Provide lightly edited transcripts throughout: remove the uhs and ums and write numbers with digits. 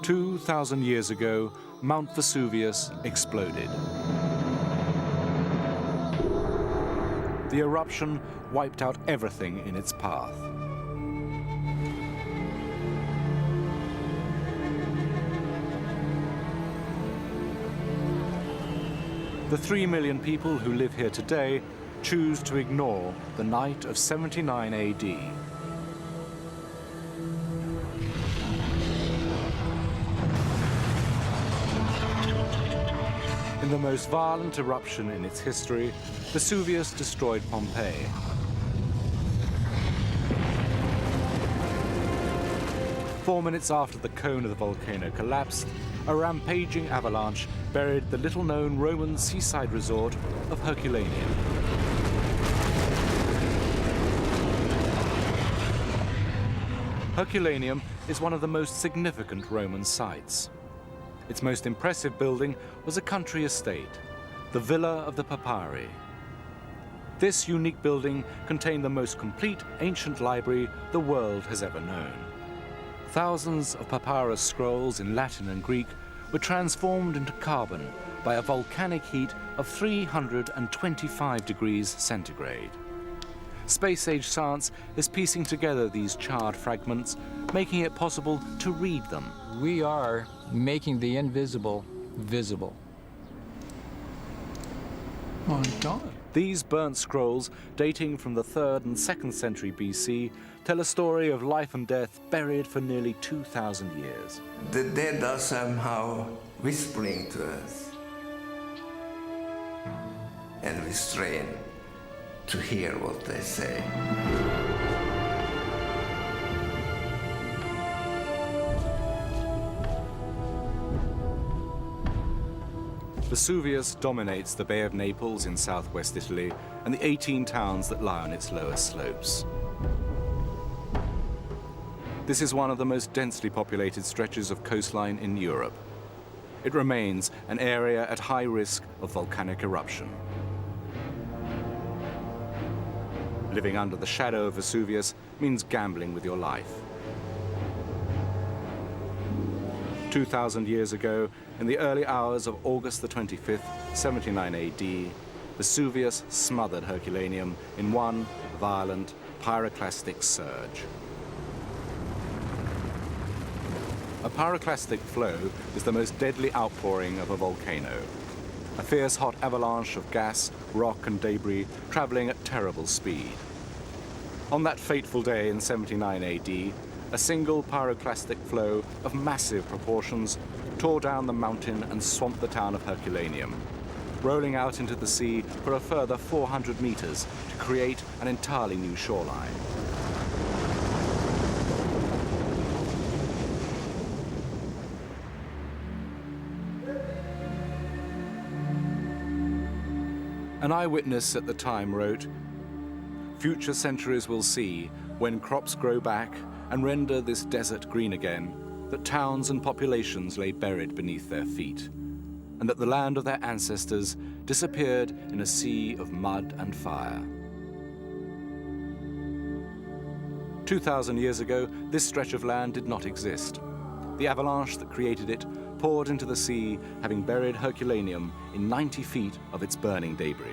2,000 years ago, Mount Vesuvius exploded. The eruption wiped out everything in its path. The 3 million people who live here today choose to ignore the night of 79 AD. In the most violent eruption in its history, Vesuvius destroyed Pompeii. Four minutes after the cone of the volcano collapsed, a rampaging avalanche buried the little-known Roman seaside resort of Herculaneum. Herculaneum is one of the most significant Roman sites. Its most impressive building was a country estate, the Villa of the Papyri. This unique building contained the most complete ancient library the world has ever known. Thousands of papyrus scrolls in Latin and Greek were transformed into carbon by a volcanic heat of 325 degrees centigrade. Space-age science is piecing together these charred fragments, making it possible to read them. We are making the invisible visible. Oh my God. These burnt scrolls, dating from the 3rd and 2nd century BC, tell a story of life and death buried for nearly 2,000 years. The dead are somehow whispering to us, and we strain to hear what they say. Vesuvius dominates the Bay of Naples in southwest Italy and the 18 towns that lie on its lower slopes. This is one of the most densely populated stretches of coastline in Europe. It remains an area at high risk of volcanic eruption. Living under the shadow of Vesuvius means gambling with your life. 2,000 years ago, in the early hours of August the 25th, 79 AD, Vesuvius smothered Herculaneum in one violent pyroclastic surge. A pyroclastic flow is the most deadly outpouring of a volcano. A fierce hot avalanche of gas, rock and debris traveling at terrible speed. On that fateful day in 79 AD, a single pyroclastic flow of massive proportions tore down the mountain and swamped the town of Herculaneum, rolling out into the sea for a further 400 meters to create an entirely new shoreline. An eyewitness at the time wrote, "Future centuries will see, when crops grow back and render this desert green again, that towns and populations lay buried beneath their feet, and that the land of their ancestors disappeared in a sea of mud and fire." 2,000 years ago, this stretch of land did not exist. The avalanche that created it poured into the sea, having buried Herculaneum in 90 feet of its burning debris.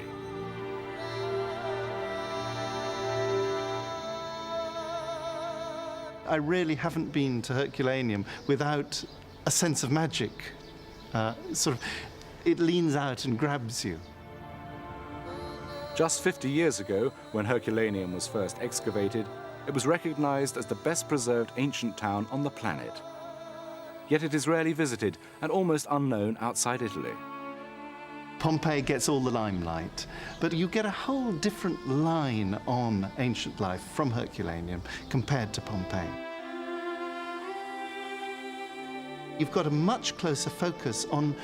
I really haven't been to Herculaneum without a sense of magic. It leans out and grabs you. Just 50 years ago, when Herculaneum was first excavated, it was recognized as the best preserved ancient town on the planet. Yet it is rarely visited and almost unknown outside Italy. Pompeii gets all the limelight, but you get a whole different line on ancient life from Herculaneum compared to Pompeii. You've got a much closer focus on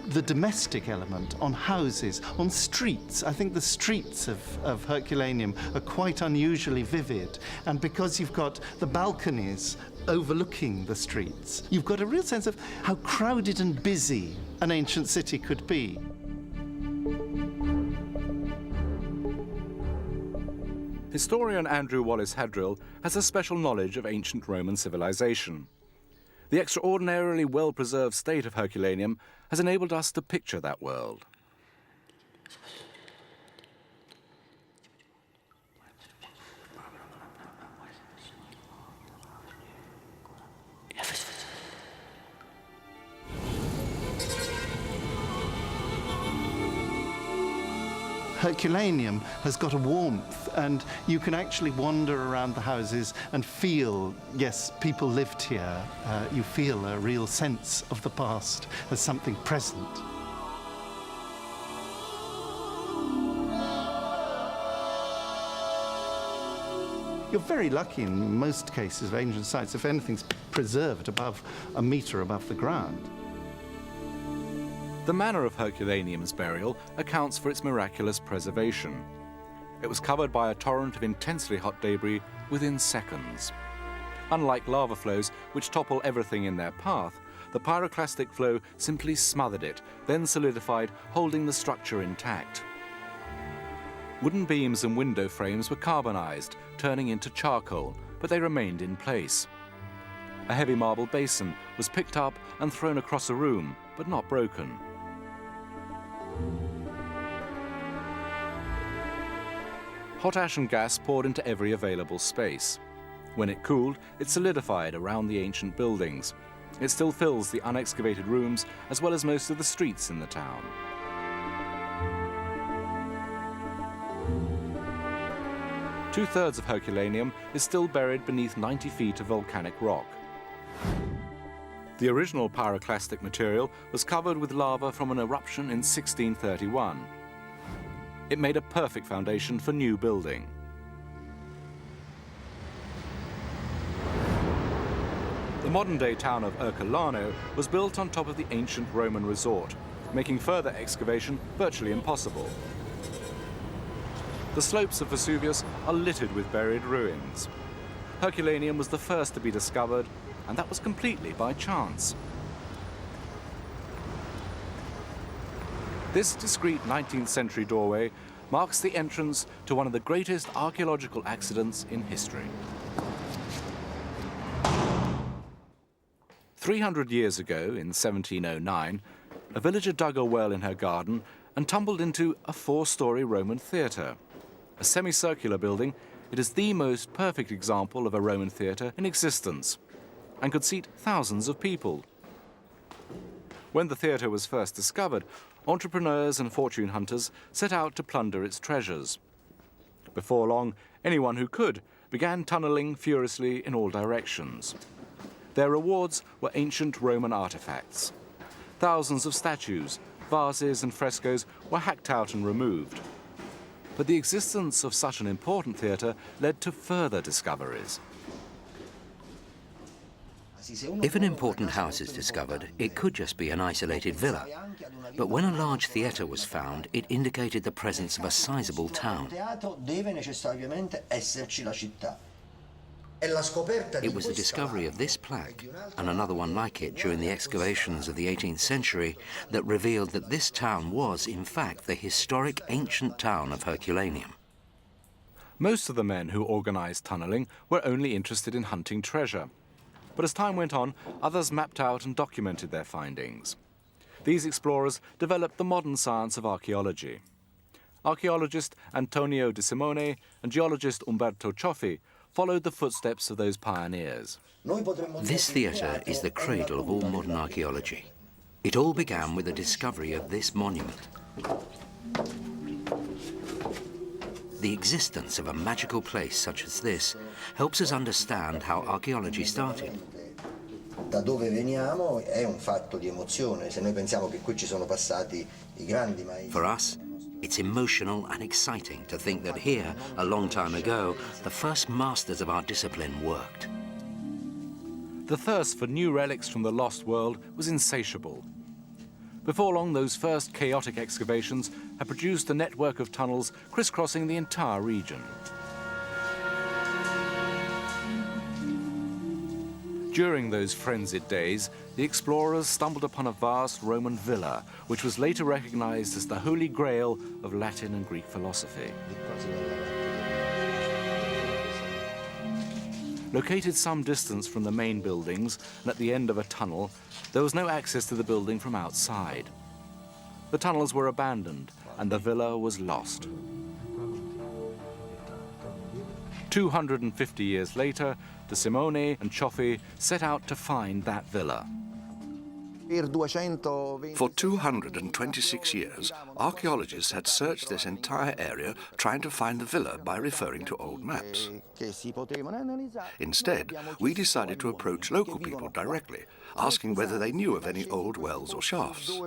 the domestic element, on houses, on streets. I think the streets of Herculaneum are quite unusually vivid, and because you've got the balconies overlooking the streets, you've got a real sense of how crowded and busy an ancient city could be. Historian Andrew Wallace Hadrill has a special knowledge of ancient Roman civilization. The extraordinarily well-preserved state of Herculaneum has enabled us to picture that world. Herculaneum has got a warmth, and you can actually wander around the houses and feel, yes, people lived here. You feel a real sense of the past as something present. You're very lucky in most cases of ancient sites if anything's preserved above a metre above the ground. The manner of Herculaneum's burial accounts for its miraculous preservation. It was covered by a torrent of intensely hot debris within seconds. Unlike lava flows, which topple everything in their path, the pyroclastic flow simply smothered it, then solidified, holding the structure intact. Wooden beams and window frames were carbonized, turning into charcoal, but they remained in place. A heavy marble basin was picked up and thrown across a room, but not broken. Hot ash and gas poured into every available space. When it cooled, it solidified around the ancient buildings. It still fills the unexcavated rooms as well as most of the streets in the town. Two-thirds of Herculaneum is still buried beneath 90 feet of volcanic rock. The original pyroclastic material was covered with lava from an eruption in 1631. It made a perfect foundation for new building. The modern-day town of Herculaneum was built on top of the ancient Roman resort, making further excavation virtually impossible. The slopes of Vesuvius are littered with buried ruins. Herculaneum was the first to be discovered, and that was completely by chance. This discreet 19th century doorway marks the entrance to one of the greatest archaeological accidents in history. 300 years ago, in 1709, a villager dug a well in her garden and tumbled into a 4-story Roman theatre. A semicircular building, it is the most perfect example of a Roman theatre in existence, and could seat thousands of people. When the theatre was first discovered, entrepreneurs and fortune hunters set out to plunder its treasures. Before long, anyone who could began tunneling furiously in all directions. Their rewards were ancient Roman artifacts. Thousands of statues, vases and frescoes were hacked out and removed. But the existence of such an important theatre led to further discoveries. If an important house is discovered, it could just be an isolated villa. But when a large theatre was found, it indicated the presence of a sizable town. It was the discovery of this plaque, and another one like it during the excavations of the 18th century, that revealed that this town was, in fact, the historic ancient town of Herculaneum. Most of the men who organized tunneling were only interested in hunting treasure. But as time went on, others mapped out and documented their findings. These explorers developed the modern science of archaeology. Archaeologist Antonio de Simone and geologist Umberto Cioffi followed the footsteps of those pioneers. This theatre is the cradle of all modern archaeology. It all began with the discovery of this monument. The existence of a magical place such as this helps us understand how archaeology started. Da dove veniamo è un fatto di emozione. Se noi pensiamo che qui ci sono passati I grandi maestri. For us, it's emotional and exciting to think that here, a long time ago, the first masters of our discipline worked. The thirst for new relics from the lost world was insatiable. Before long, those first chaotic excavations had produced a network of tunnels crisscrossing the entire region. During those frenzied days, the explorers stumbled upon a vast Roman villa, which was later recognized as the Holy Grail of Latin and Greek philosophy. Located some distance from the main buildings and at the end of a tunnel, there was no access to the building from outside. The tunnels were abandoned and the villa was lost. 250 years later, De Simone and Cioffi set out to find that villa. For 226 years, archaeologists had searched this entire area trying to find the villa by referring to old maps. Instead, we decided to approach local people directly, asking whether they knew of any old wells or shafts. In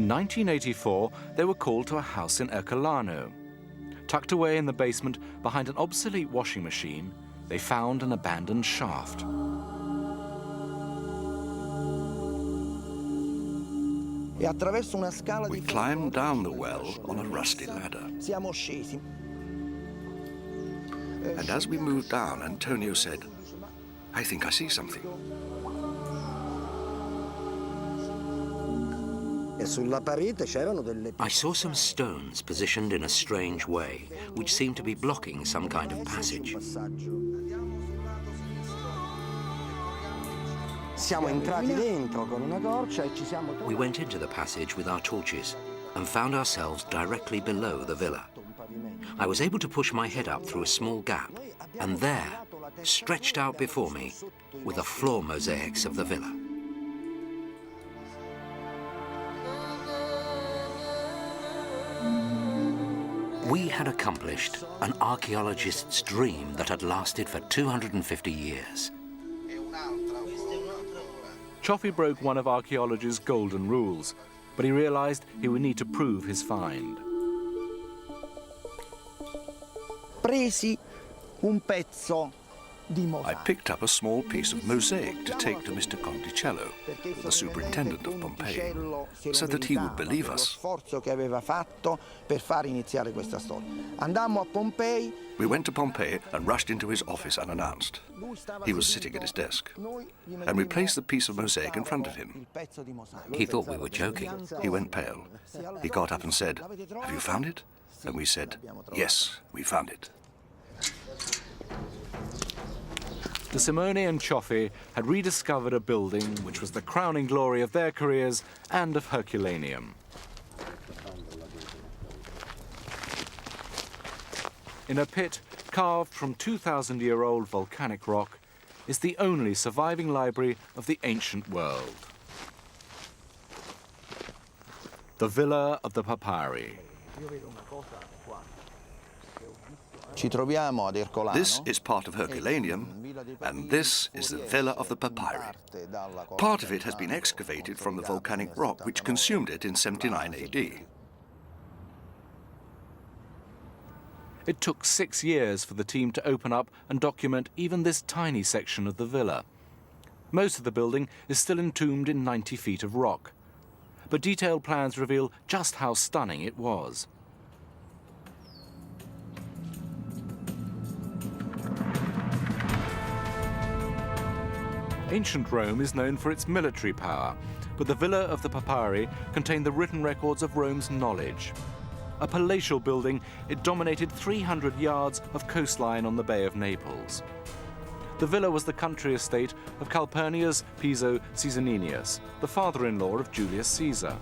1984, they were called to a house in Herculaneum. Tucked away in the basement behind an obsolete washing machine, they found an abandoned shaft. We climbed down the well on a rusty ladder. And as we moved down, Antonio said, "I think I see something." I saw some stones positioned in a strange way, which seemed to be blocking some kind of passage. We went into the passage with our torches and found ourselves directly below the villa. I was able to push my head up through a small gap, and there, stretched out before me, were the floor mosaics of the villa. We had accomplished an archaeologist's dream that had lasted for 250 years. Cioffi broke one of archaeology's golden rules, but he realized he would need to prove his find. I picked up a small piece of mosaic to take to Mr. Conticello, the superintendent of Pompeii, so that he would believe us. We went to Pompeii and rushed into his office unannounced. He was sitting at his desk, and we placed the piece of mosaic in front of him. He thought we were joking. He went pale. He got up and said, "Have you found it?" And we said, "Yes, we found it." De Simone and Cioffi had rediscovered a building which was the crowning glory of their careers and of Herculaneum. In a pit carved from 2,000-year-old volcanic rock is the only surviving library of the ancient world. The Villa of the Papyri. This is part of Herculaneum, and this is the Villa of the Papyri. Part of it has been excavated from the volcanic rock which consumed it in 79 AD. It took 6 years for the team to open up and document even this tiny section of the villa. Most of the building is still entombed in 90 feet of rock, but detailed plans reveal just how stunning it was. Ancient Rome is known for its military power, but the Villa of the Papyri contained the written records of Rome's knowledge. A palatial building, it dominated 300 yards of coastline on the Bay of Naples. The villa was the country estate of Calpurnius Piso Caesennius, the father-in-law of Julius Caesar.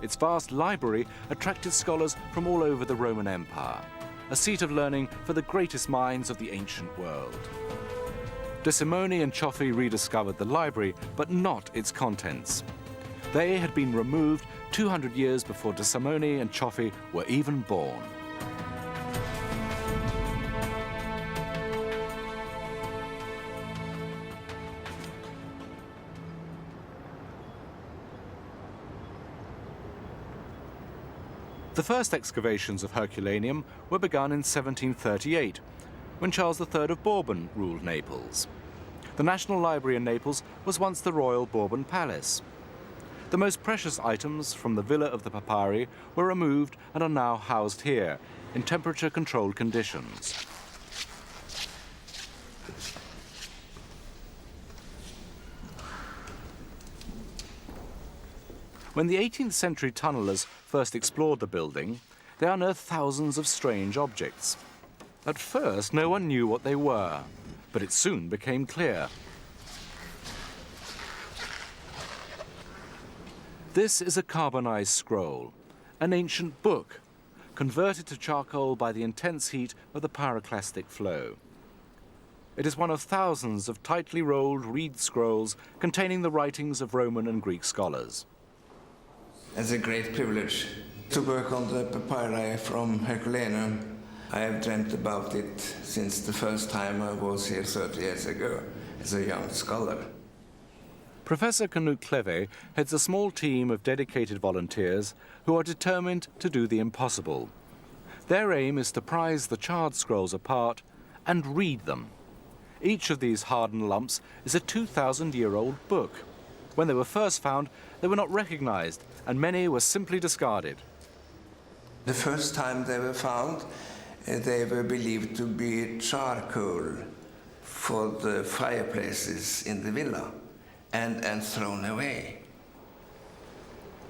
Its vast library attracted scholars from all over the Roman Empire, a seat of learning for the greatest minds of the ancient world. De Simone and Cioffi rediscovered the library, but not its contents. They had been removed 200 years before De Simone and Cioffi were even born. The first excavations of Herculaneum were begun in 1738, when Charles III of Bourbon ruled Naples. The National Library in Naples was once the Royal Bourbon Palace. The most precious items from the Villa of the Papyri were removed and are now housed here, in temperature-controlled conditions. When the 18th century tunnellers first explored the building, they unearthed thousands of strange objects. At first, no one knew what they were, but it soon became clear. This is a carbonized scroll, an ancient book, converted to charcoal by the intense heat of the pyroclastic flow. It is one of thousands of tightly rolled reed scrolls containing the writings of Roman and Greek scholars. It's a great privilege to work on the papyri from Herculaneum. I have dreamt about it since the first time I was here 30 years ago as a young scholar. Professor Knut Kleve heads a small team of dedicated volunteers who are determined to do the impossible. Their aim is to prise the charred scrolls apart and read them. Each of these hardened lumps is a 2,000-year-old book. When they were first found, they were not recognized, and many were simply discarded. The first time they were found, they were believed to be charcoal for the fireplaces in the villa and thrown away.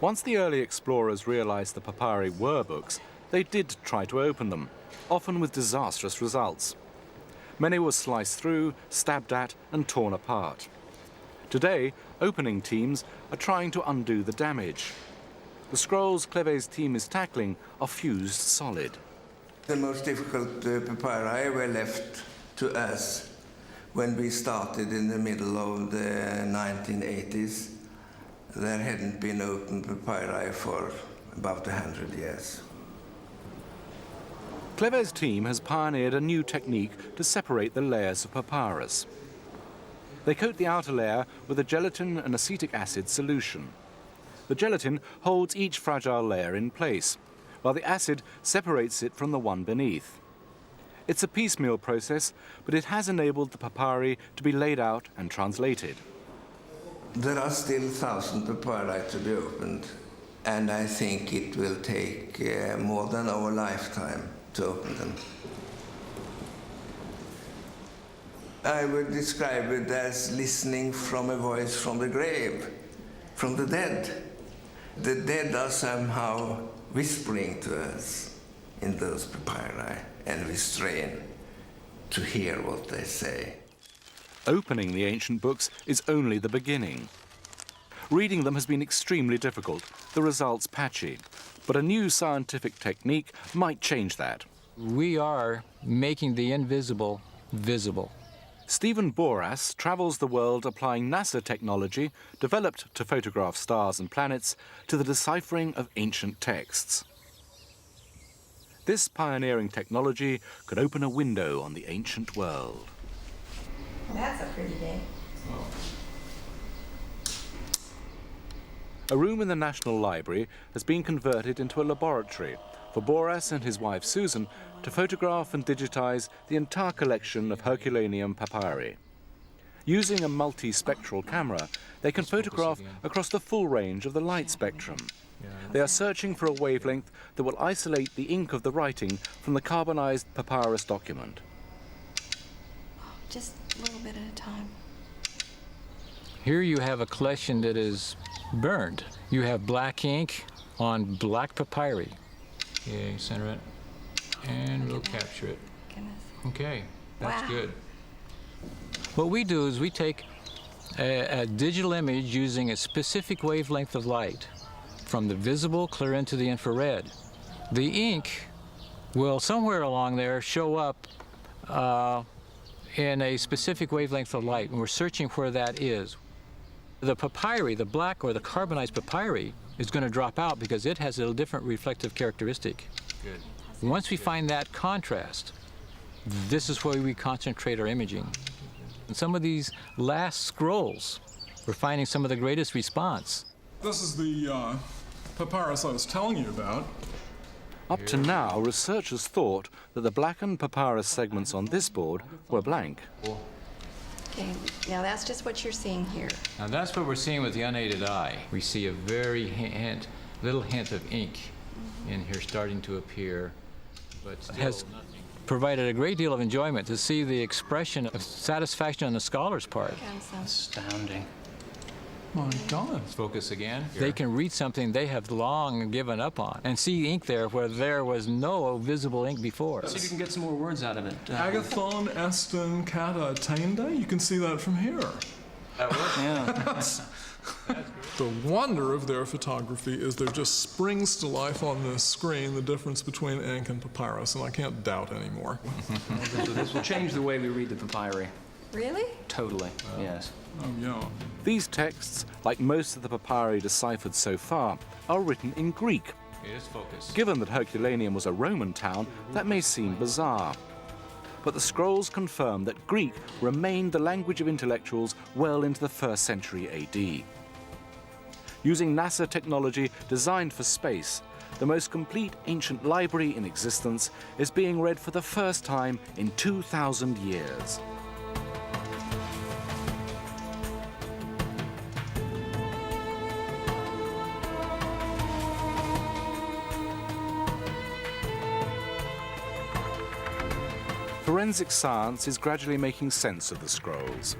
Once the early explorers realized the papyri were books, they did try to open them, often with disastrous results. Many were sliced through, stabbed at, and torn apart. Today, opening teams are trying to undo the damage. The scrolls Kleve's team is tackling are fused solid. The most difficult papyri were left to us when we started in the middle of the 1980s. There hadn't been open papyri for about 100 years. Kleve's team has pioneered a new technique to separate the layers of papyrus. They coat the outer layer with a gelatin and acetic acid solution. The gelatin holds each fragile layer in place, while the acid separates it from the one beneath. It's a piecemeal process, but it has enabled the papyri to be laid out and translated. There are still 1,000 papyri to be opened, and I think it will take more than our lifetime to open them. I would describe it as listening from a voice from the grave, from the dead. The dead are somehow whispering to us in those papyri, and we strain to hear what they say. Opening the ancient books is only the beginning. Reading them has been extremely difficult, the results patchy. But a new scientific technique might change that. We are making the invisible visible. Stephen Boras travels the world applying NASA technology, developed to photograph stars and planets, to the deciphering of ancient texts. This pioneering technology could open a window on the ancient world. That's a pretty day. A room in the National Library has been converted into a laboratory for Boras and his wife Susan to photograph and digitize the entire collection of Herculaneum papyri. Using a multi-spectral camera, they can photograph across the full range of the light spectrum. They are searching for a wavelength that will isolate the ink of the writing from the carbonized papyrus document. Just a little bit at a time. Here you have a collection that is burned. You have black ink on black papyri. Okay, center it, and we'll capture it. Goodness. Okay, that's Wow. good. What we do is we take a digital image using a specific wavelength of light from the visible clear into the infrared. The ink will somewhere along there show up in a specific wavelength of light, and we're searching where that is. The papyri, the black or the carbonized papyri, is going to drop out because it has a different reflective characteristic. Good. Once we find that contrast, this is where we concentrate our imaging. And some of these last scrolls, we're finding some of the greatest response. This is the papyrus I was telling you about. Up to now, researchers thought that the blackened papyrus segments on this board were blank. Okay, now that's just what you're seeing here. Now that's what we're seeing with the unaided eye. We see a very little hint of ink in here starting to appear, but still has provided a great deal of enjoyment to see the expression of satisfaction on the scholar's part. Okay, so Astounding. My God. Let's focus again. They can read something they have long given up on and see ink there where there was no visible ink before. See if you can get some more words out of it. Agathon estin kata attainda. You can see that from here. That works? Yeah. The wonder of their photography is there just springs to life on this screen the difference between ink and papyrus, and I can't doubt anymore. So this will change the way we read the papyri. Really? Totally, yes. Oh, yeah. These texts, like most of the papyri deciphered so far, are written in Greek. It is focused. Given that Herculaneum was a Roman town, that may seem bizarre. But the scrolls confirm that Greek remained the language of intellectuals well into the 1st century AD. Using NASA technology designed for space, the most complete ancient library in existence is being read for the first time in 2,000 years. Forensic science is gradually making sense of the scrolls.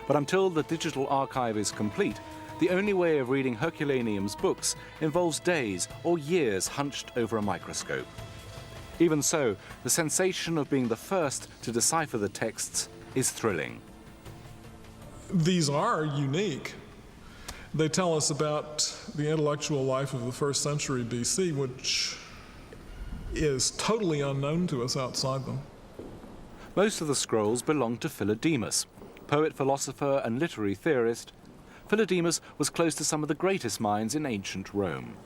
But until the digital archive is complete, the only way of reading Herculaneum's books involves days or years hunched over a microscope. Even so, the sensation of being the first to decipher the texts is thrilling. These are unique. They tell us about the intellectual life of the 1st century BC, which is totally unknown to us outside them. Most of the scrolls belong to Philodemus, poet, philosopher, and literary theorist. Philodemus was close to some of the greatest minds in ancient Rome.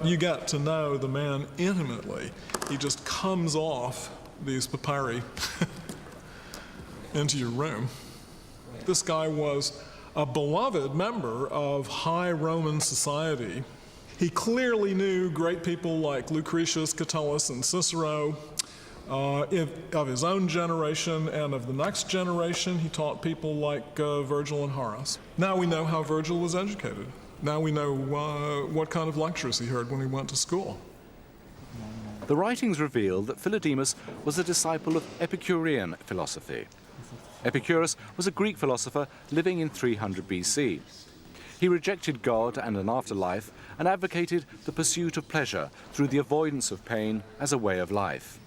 You get to know the man intimately. He just comes off these papyri into your room. This guy was a beloved member of high Roman society. He clearly knew great people like Lucretius, Catullus, and Cicero. Of his own generation and of the next generation, he taught people like Virgil and Horace. Now we know how Virgil was educated. Now we know what kind of lectures he heard when he went to school. The writings reveal that Philodemus was a disciple of Epicurean philosophy. Epicurus was a Greek philosopher living in 300 BC. He rejected God and an afterlife and advocated the pursuit of pleasure through the avoidance of pain as a way of life.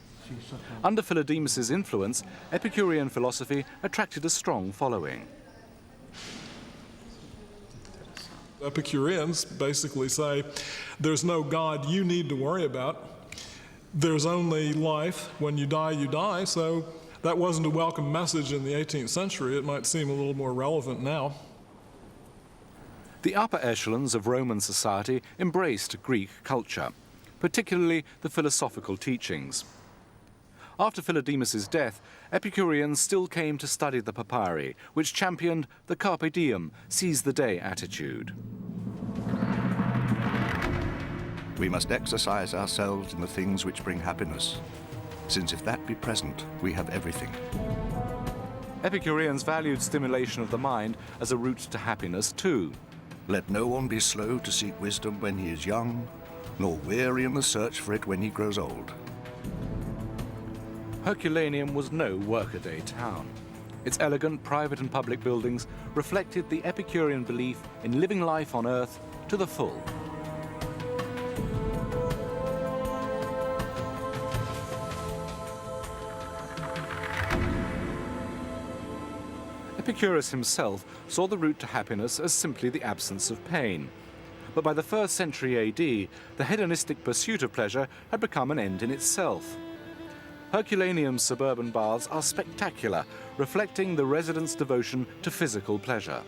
Under Philodemus's influence, Epicurean philosophy attracted a strong following. Epicureans basically say, there's no God you need to worry about. There's only life. When you die, so that wasn't a welcome message in the 18th century. It might seem a little more relevant now. The upper echelons of Roman society embraced Greek culture, particularly the philosophical teachings. After Philodemus's death, Epicureans still came to study the papyri, which championed the carpe diem, seize the day attitude. We must exercise ourselves in the things which bring happiness, since if that be present, we have everything. Epicureans valued stimulation of the mind as a route to happiness too. Let no one be slow to seek wisdom when he is young, nor weary in the search for it when he grows old. Herculaneum was no workaday town. Its elegant private and public buildings reflected the Epicurean belief in living life on earth to the full. Epicurus himself saw the route to happiness as simply the absence of pain. But by the 1st century AD, the hedonistic pursuit of pleasure had become an end in itself. Herculaneum's suburban baths are spectacular, reflecting the residents' devotion to physical pleasure.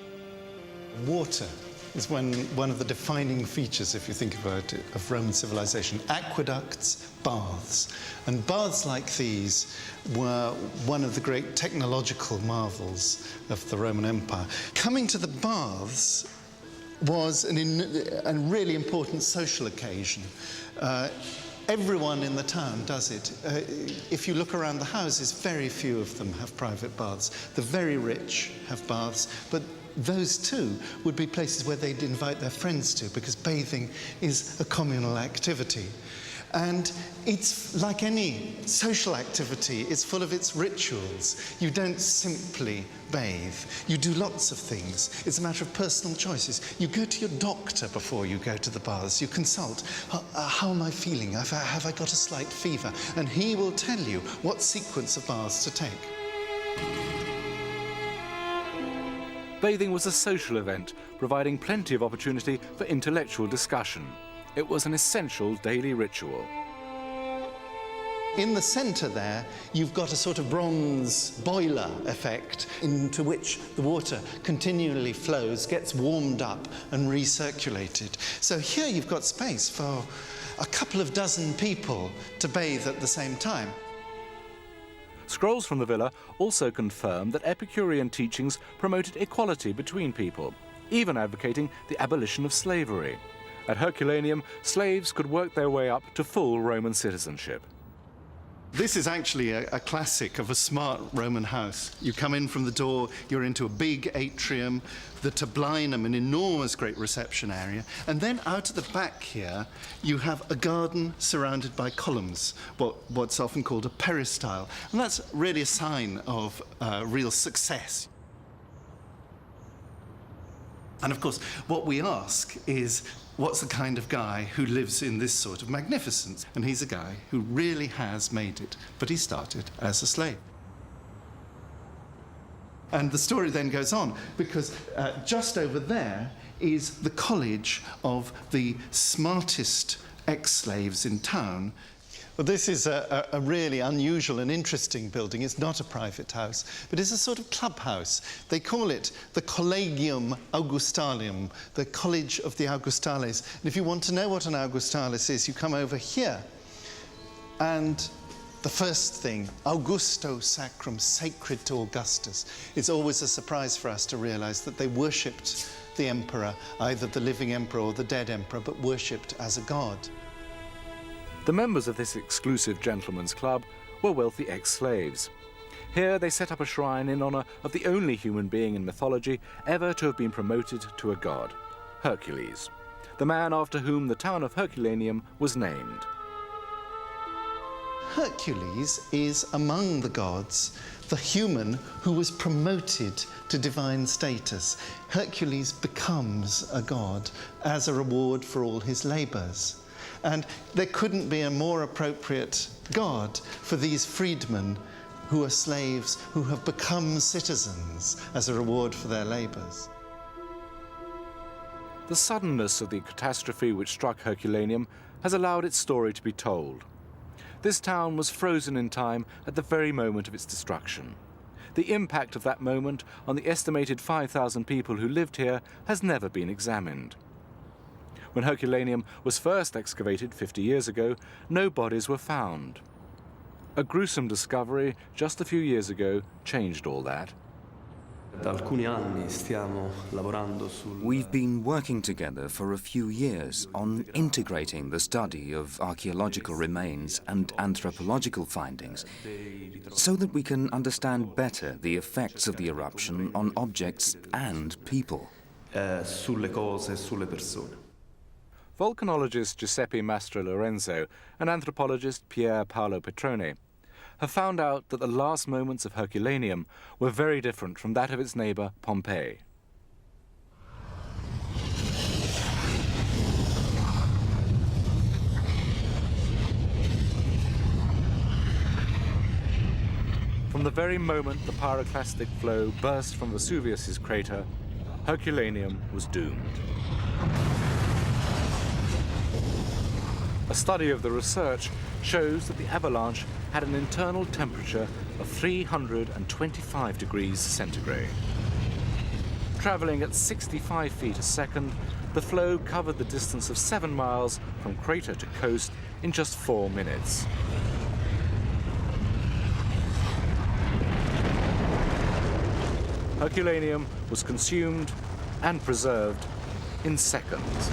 Water is one of the defining features, if you think about it, of Roman civilization. Aqueducts, baths. And baths like these were one of the great technological marvels of the Roman Empire. Coming to the baths was a really important social occasion. Everyone in the town does it. If you look around the houses, very few of them have private baths. The very rich have baths, but those too would be places where they'd invite their friends to, because bathing is a communal activity. And it's like any social activity, it's full of its rituals. You don't simply bathe. You do lots of things. It's a matter of personal choices. You go to your doctor before you go to the baths. You consult, how am I feeling? Have I got a slight fever? And he will tell you what sequence of baths to take. Bathing was a social event, providing plenty of opportunity for intellectual discussion. It was an essential daily ritual. In the centre there, you've got a sort of bronze boiler effect into which the water continually flows, gets warmed up and recirculated. So here you've got space for a couple of dozen people to bathe at the same time. Scrolls from the villa also confirm that Epicurean teachings promoted equality between people, even advocating the abolition of slavery. At Herculaneum, slaves could work their way up to full Roman citizenship. This is actually a classic of a smart Roman house. You come in from the door, you're into a big atrium, the tablinum, an enormous great reception area, and then out at the back here, you have a garden surrounded by columns, what's often called a peristyle, and that's really a sign of real success. And of course, what we ask is, what's the kind of guy who lives in this sort of magnificence? And he's a guy who really has made it, but he started as a slave. And the story then goes on, because just over there is the college of the smartest ex-slaves in town. Well, this is a really unusual and interesting building. It's not a private house, but it's a sort of clubhouse. They call it the Collegium Augustalium, the College of the Augustales. And if you want to know what an Augustalis is, you come over here. And the first thing, Augusto Sacrum, sacred to Augustus. It's always a surprise for us to realize that they worshipped the emperor, either the living emperor or the dead emperor, but worshipped as a god. The members of this exclusive gentlemen's club were wealthy ex-slaves. Here they set up a shrine in honor of the only human being in mythology ever to have been promoted to a god, Hercules, the man after whom the town of Herculaneum was named. Hercules is, among the gods, the human who was promoted to divine status. Hercules becomes a god as a reward for all his labors. And there couldn't be a more appropriate god for these freedmen who are slaves, who have become citizens as a reward for their labors. The suddenness of the catastrophe which struck Herculaneum has allowed its story to be told. This town was frozen in time at the very moment of its destruction. The impact of that moment on the estimated 5,000 people who lived here has never been examined. When Herculaneum was first excavated 50 years ago, no bodies were found. A gruesome discovery just a few years ago changed all that. We've been working together for a few years on integrating the study of archaeological remains and anthropological findings so that we can understand better the effects of the eruption on objects and people. Volcanologist Giuseppe Mastro Lorenzo and anthropologist Pier Paolo Petrone have found out that the last moments of Herculaneum were very different from that of its neighbor Pompeii. From the very moment the pyroclastic flow burst from Vesuvius's crater, Herculaneum was doomed. A study of the research shows that the avalanche had an internal temperature of 325 degrees centigrade. Traveling at 65 feet a second, the flow covered the distance of 7 miles from crater to coast in just 4 minutes. Herculaneum was consumed and preserved in seconds.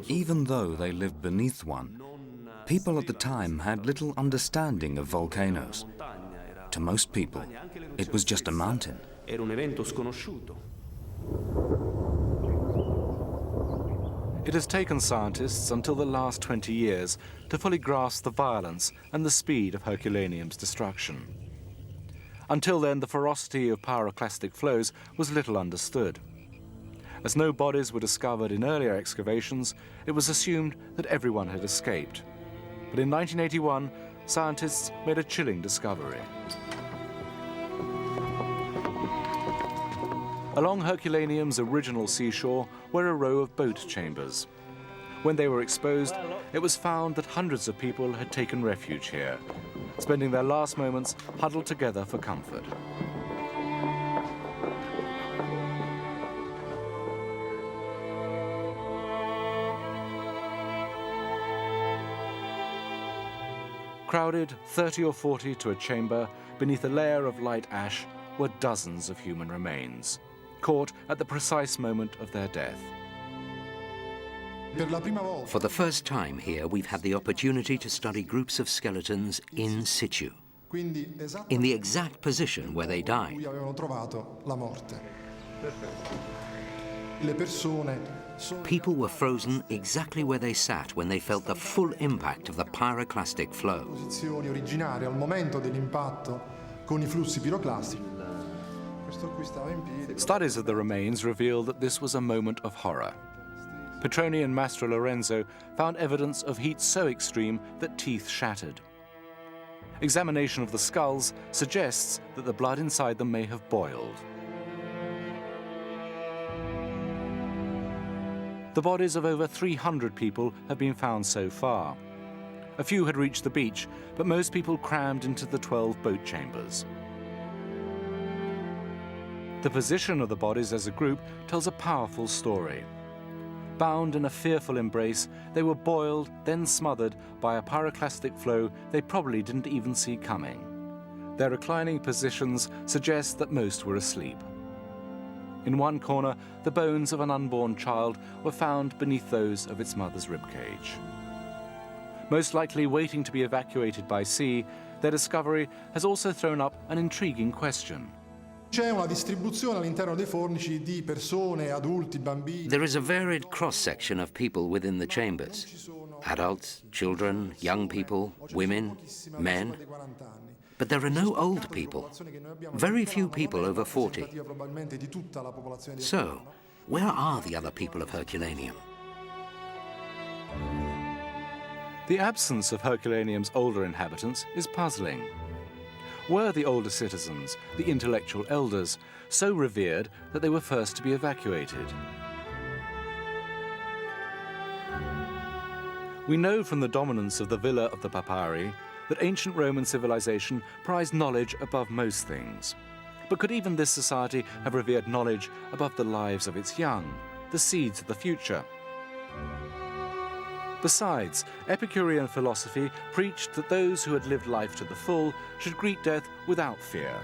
Even though they lived beneath one, people at the time had little understanding of volcanoes. To most people, it was just a mountain. It has taken scientists until the last 20 years to fully grasp the violence and the speed of Herculaneum's destruction. Until then, the ferocity of pyroclastic flows was little understood. As no bodies were discovered in earlier excavations, it was assumed that everyone had escaped. But in 1981, scientists made a chilling discovery. Along Herculaneum's original seashore were a row of boat chambers. When they were exposed, it was found that hundreds of people had taken refuge here, spending their last moments huddled together for comfort. Crowded 30 or 40 to a chamber beneath a layer of light ash were dozens of human remains, caught at the precise moment of their death. For the first time here, we've had the opportunity to study groups of skeletons in situ, in the exact position where they died. People were frozen exactly where they sat when they felt the full impact of the pyroclastic flow. Studies of the remains reveal that this was a moment of horror. Petroni and Mastro Lorenzo found evidence of heat so extreme that teeth shattered. Examination of the skulls suggests that the blood inside them may have boiled. The bodies of over 300 people have been found so far. A few had reached the beach, but most people crammed into the 12 boat chambers. The position of the bodies as a group tells a powerful story. Bound in a fearful embrace, they were boiled, then smothered by a pyroclastic flow they probably didn't even see coming. Their reclining positions suggest that most were asleep. In one corner, the bones of an unborn child were found beneath those of its mother's ribcage. Most likely waiting to be evacuated by sea, their discovery has also thrown up an intriguing question. There is a varied cross-section of people within the chambers. Adults, children, young people, women, men. But there are no old people. Very few people over 40. So, where are the other people of Herculaneum? The absence of Herculaneum's older inhabitants is puzzling. Were the older citizens, the intellectual elders, so revered that they were first to be evacuated? We know from the dominance of the Villa of the Papyri that ancient Roman civilization prized knowledge above most things. But could even this society have revered knowledge above the lives of its young, the seeds of the future? Besides, Epicurean philosophy preached that those who had lived life to the full should greet death without fear.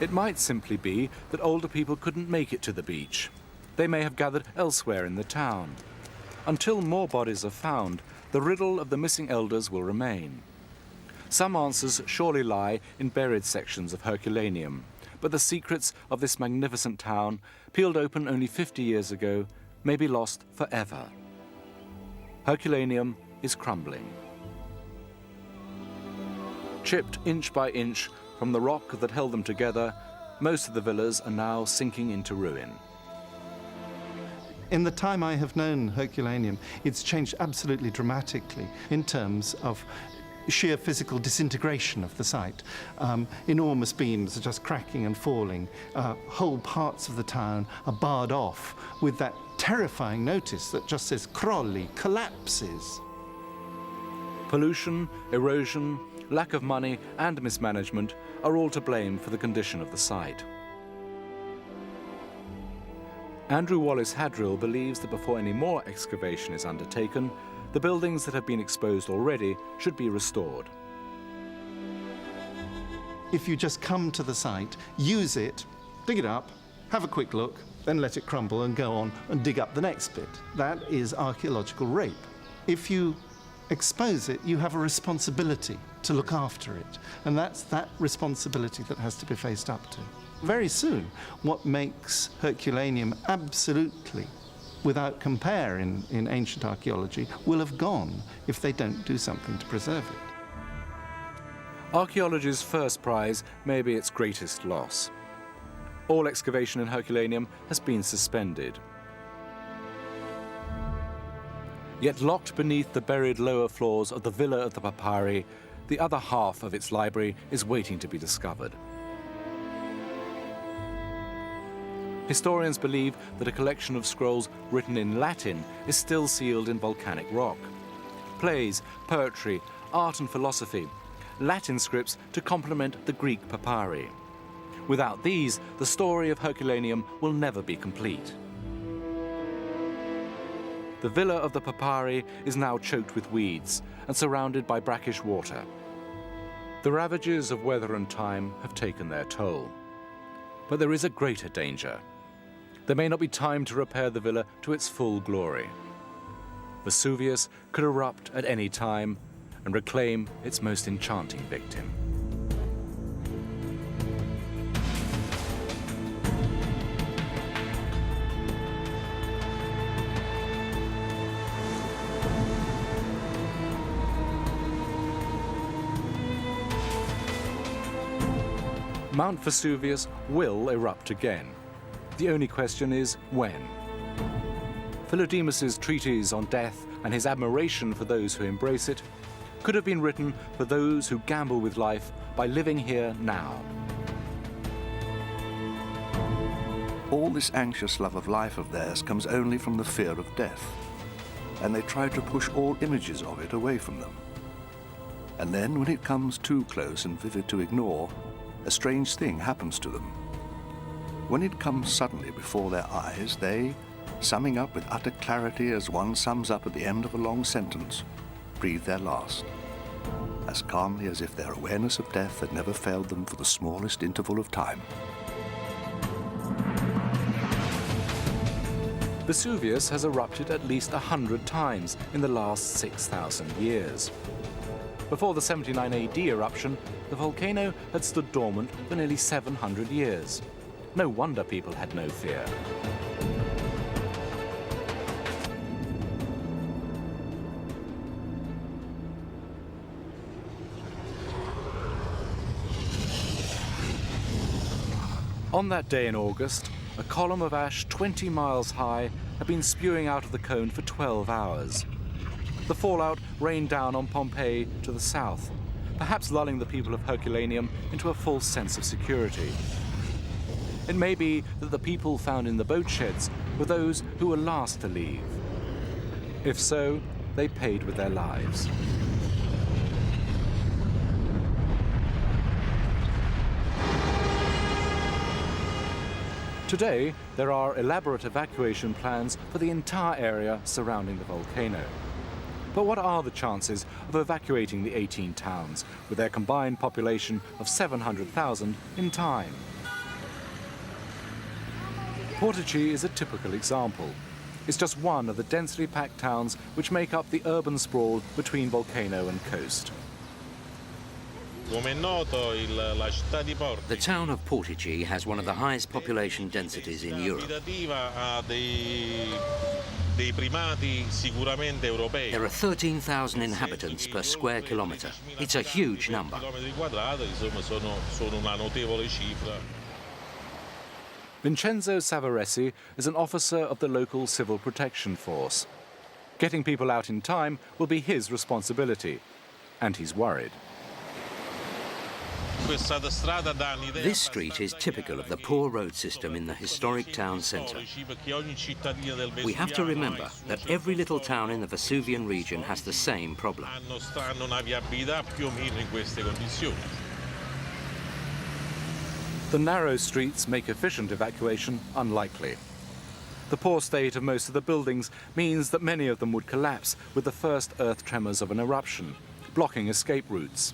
It might simply be that older people couldn't make it to the beach. They may have gathered elsewhere in the town. Until more bodies are found, the riddle of the missing elders will remain. Some answers surely lie in buried sections of Herculaneum, but the secrets of this magnificent town, peeled open only 50 years ago, may be lost forever. Herculaneum is crumbling. Chipped inch by inch from the rock that held them together, most of the villas are now sinking into ruin. In the time I have known Herculaneum, it's changed absolutely dramatically in terms of sheer physical disintegration of the site. Enormous beams are just cracking and falling. Whole parts of the town are barred off with that terrifying notice that just says crolli, collapses. Pollution, erosion, lack of money and mismanagement are all to blame for the condition of the site. Andrew Wallace Hadrill believes that before any more excavation is undertaken, the buildings that have been exposed already should be restored. If you just come to the site, use it, dig it up, have a quick look, then let it crumble and go on and dig up the next bit, that is archaeological rape. If you expose it, you have a responsibility to look after it. And that's that responsibility that has to be faced up to. Very soon, what makes Herculaneum absolutely without compare in ancient archaeology will have gone if they don't do something to preserve it. Archaeology's first prize may be its greatest loss. All excavation in Herculaneum has been suspended. Yet locked beneath the buried lower floors of the Villa of the Papyri, the other half of its library is waiting to be discovered. Historians believe that a collection of scrolls written in Latin is still sealed in volcanic rock. Plays, poetry, art and philosophy, Latin scripts to complement the Greek papyri. Without these, the story of Herculaneum will never be complete. The Villa of the Papyri is now choked with weeds and surrounded by brackish water. The ravages of weather and time have taken their toll. But there is a greater danger. There may not be time to repair the villa to its full glory. Vesuvius could erupt at any time and reclaim its most enchanting victim. Mount Vesuvius will erupt again. The only question is when. Philodemus's treatise on death and his admiration for those who embrace it could have been written for those who gamble with life by living here now. All this anxious love of life of theirs comes only from the fear of death, and they try to push all images of it away from them. And then, when it comes too close and vivid to ignore, a strange thing happens to them. When it comes suddenly before their eyes, they, summing up with utter clarity as one sums up at the end of a long sentence, breathe their last, as calmly as if their awareness of death had never failed them for the smallest interval of time. Vesuvius has erupted at least 100 times in the last 6,000 years. Before the 79 AD eruption, the volcano had stood dormant for nearly 700 years. No wonder people had no fear. On that day in August, a column of ash 20 miles high had been spewing out of the cone for 12 hours. The fallout rained down on Pompeii to the south, perhaps lulling the people of Herculaneum into a false sense of security. It may be that the people found in the boat sheds were those who were last to leave. If so, they paid with their lives. Today, there are elaborate evacuation plans for the entire area surrounding the volcano. But what are the chances of evacuating the 18 towns with their combined population of 700,000 in time? Portici is a typical example. It's just one of the densely packed towns which make up the urban sprawl between volcano and coast. The town of Portici has one of the highest population densities in Europe. There are 13,000 inhabitants per square kilometre. It's a huge number. Vincenzo Savaresi is an officer of the local civil protection force. Getting people out in time will be his responsibility, and he's worried. This street is typical of the poor road system in the historic town centre. We have to remember that every little town in the Vesuvian region has the same problem. The narrow streets make efficient evacuation unlikely. The poor state of most of the buildings means that many of them would collapse with the first earth tremors of an eruption, blocking escape routes.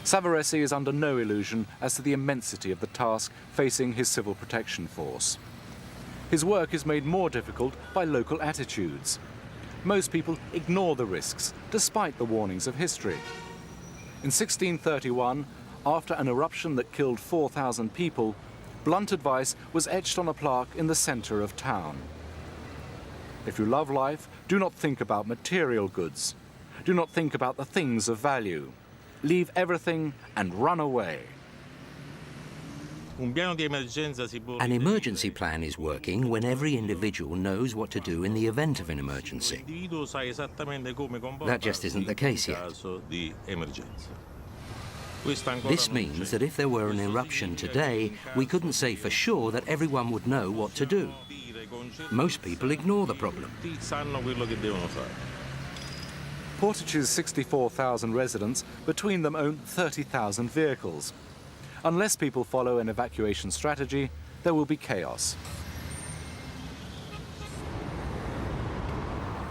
Savaresi is under no illusion as to the immensity of the task facing his civil protection force. His work is made more difficult by local attitudes. most people ignore the risks, despite the warnings of history. In 1631, after an eruption that killed 4,000 people, blunt advice was etched on a plaque in the center of town. If you love life, do not think about material goods. Do not think about the things of value. Leave everything and run away. An emergency plan is working when every individual knows what to do in the event of an emergency. That just isn't the case yet. This means that if there were an eruption today, we couldn't say for sure that everyone would know what to do. Most people ignore the problem. Portice's 64,000 residents between them own 30,000 vehicles. Unless people follow an evacuation strategy, there will be chaos.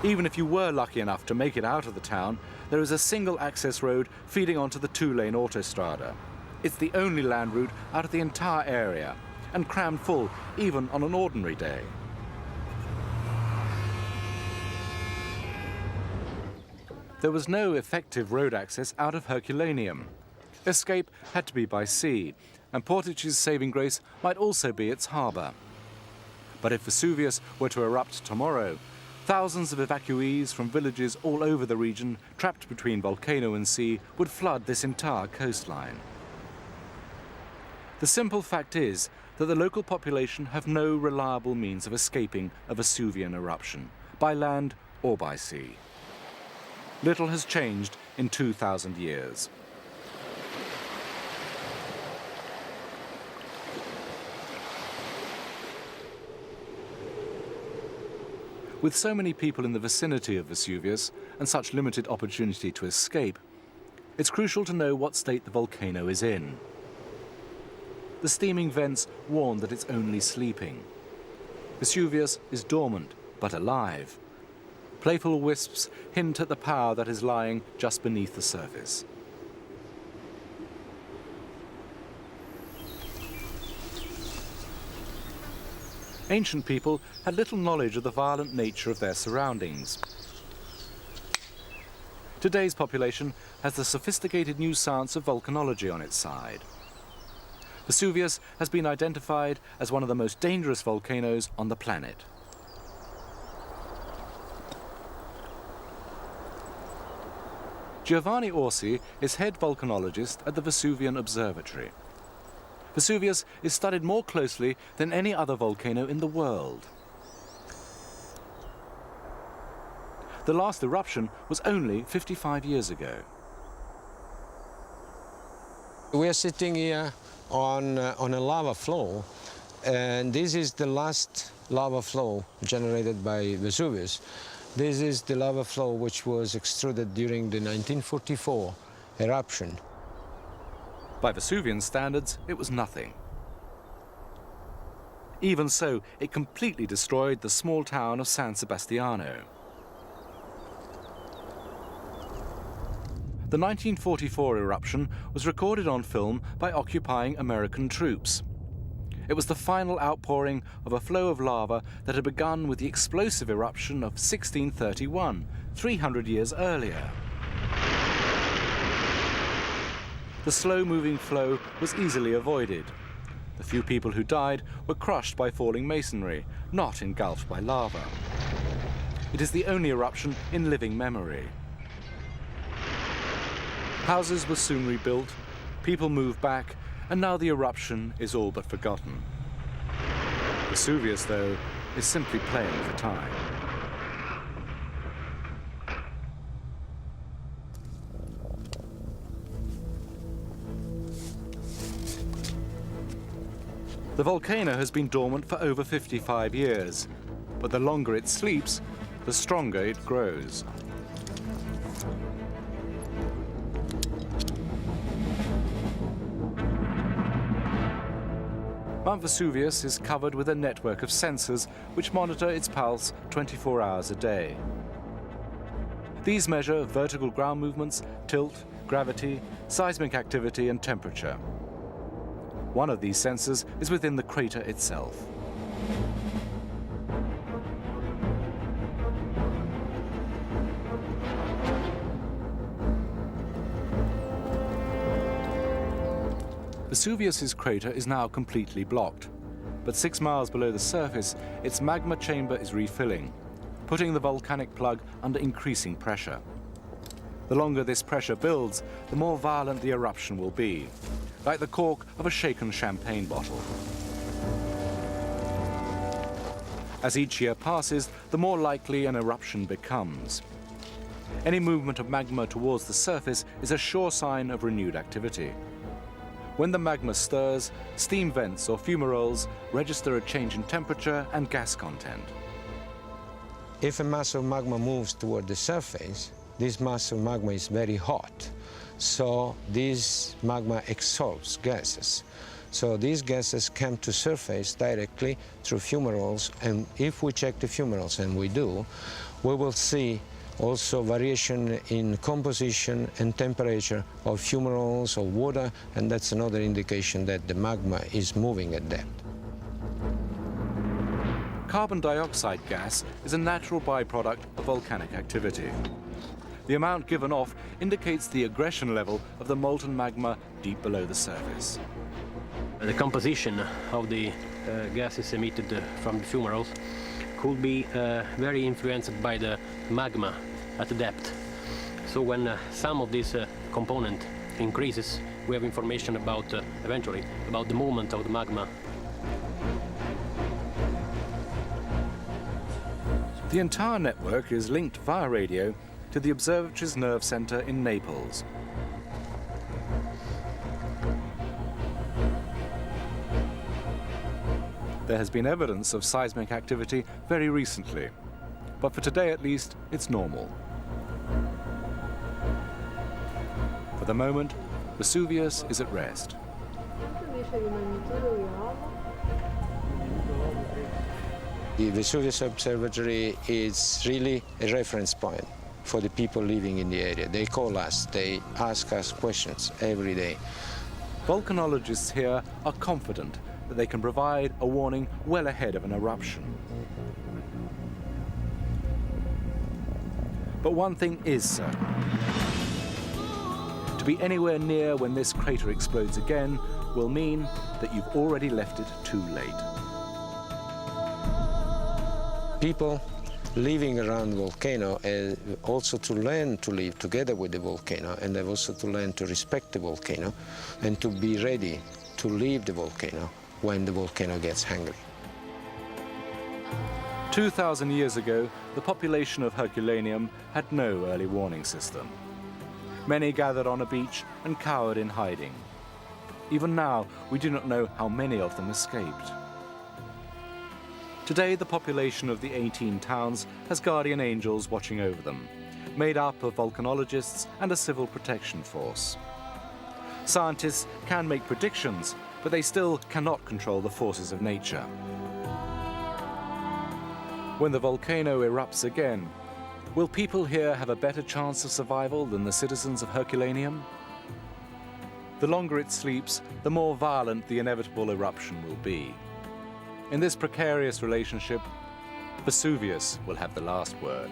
Even if you were lucky enough to make it out of the town, there is a single access road feeding onto the two-lane autostrada. It's the only land route out of the entire area, and crammed full even on an ordinary day. There was no effective road access out of Herculaneum. Escape had to be by sea, and Portice's saving grace might also be its harbour. But if Vesuvius were to erupt tomorrow, thousands of evacuees from villages all over the region, trapped between volcano and sea, would flood this entire coastline. The simple fact is that the local population have no reliable means of escaping a Vesuvian eruption, by land or by sea. Little has changed in 2,000 years. With so many people in the vicinity of Vesuvius and such limited opportunity to escape, it's crucial to know what state the volcano is in. The steaming vents warn that it's only sleeping. Vesuvius is dormant, but alive. Playful wisps hint at the power that is lying just beneath the surface. Ancient people had little knowledge of the violent nature of their surroundings. Today's population has the sophisticated new science of volcanology on its side. Vesuvius has been identified as one of the most dangerous volcanoes on the planet. Giovanni Orsi is head volcanologist at the Vesuvian Observatory. Vesuvius is studied more closely than any other volcano in the world. The last eruption was only 55 years ago. We are sitting here on a lava flow, and this is the last lava flow generated by Vesuvius. This is the lava flow which was extruded during the 1944 eruption. By Vesuvian standards, it was nothing. Even so, it completely destroyed the small town of San Sebastiano. The 1944 eruption was recorded on film by occupying American troops. It was the final outpouring of a flow of lava that had begun with the explosive eruption of 1631, 300 years earlier. The slow-moving flow was easily avoided. The few people who died were crushed by falling masonry, not engulfed by lava. It is the only eruption in living memory. Houses were soon rebuilt, people moved back, and now the eruption is all but forgotten. Vesuvius, though, is simply playing for time. The volcano has been dormant for over 55 years, but the longer it sleeps, the stronger it grows. Mount Vesuvius is covered with a network of sensors which monitor its pulse 24 hours a day. These measure vertical ground movements, tilt, gravity, seismic activity, and temperature. One of these sensors is within the crater itself. Vesuvius's crater is now completely blocked, but 6 miles below the surface, its magma chamber is refilling, putting the volcanic plug under increasing pressure. The longer this pressure builds, the more violent the eruption will be, like the cork of a shaken champagne bottle. As each year passes, the more likely an eruption becomes. Any movement of magma towards the surface is a sure sign of renewed activity. When the magma stirs, steam vents or fumaroles register a change in temperature and gas content. If a mass of magma moves toward the surface, this mass of magma is very hot. So this magma exhaust gases. So these gases come to surface directly through fumaroles, and if we check the fumaroles, and we do, we will see also variation in composition and temperature of fumaroles or water, and that's another indication that the magma is moving at depth. Carbon dioxide gas is a natural byproduct of volcanic activity. The amount given off indicates the aggression level of the molten magma deep below the surface. The composition of the gases emitted from the fumaroles could be very influenced by the magma at depth. So when some of this component increases, we have information about, eventually, about the movement of the magma. The entire network is linked via radio to the observatory's nerve center in Naples. There has been evidence of seismic activity very recently, but for today at least, it's normal. For the moment, Vesuvius is at rest. The Vesuvius Observatory is really a reference point for the people living in the area. They call us, they ask us questions every day. Volcanologists here are confident that they can provide a warning well ahead of an eruption. But one thing is certain. To be anywhere near when this crater explodes again will mean that you've already left it too late. People living around the volcano also to learn to live together with the volcano, and they've also to learn to respect the volcano and to be ready to leave the volcano when the volcano gets hungry. 2,000 years ago, the population of Herculaneum had no early warning system. Many gathered on a beach and cowered in hiding. Even now, we do not know how many of them escaped. Today, the population of the 18 towns has guardian angels watching over them, made up of volcanologists and a civil protection force. Scientists can make predictions, but they still cannot control the forces of nature. When the volcano erupts again, will people here have a better chance of survival than the citizens of Herculaneum? The longer it sleeps, the more violent the inevitable eruption will be. In this precarious relationship, Vesuvius will have the last word.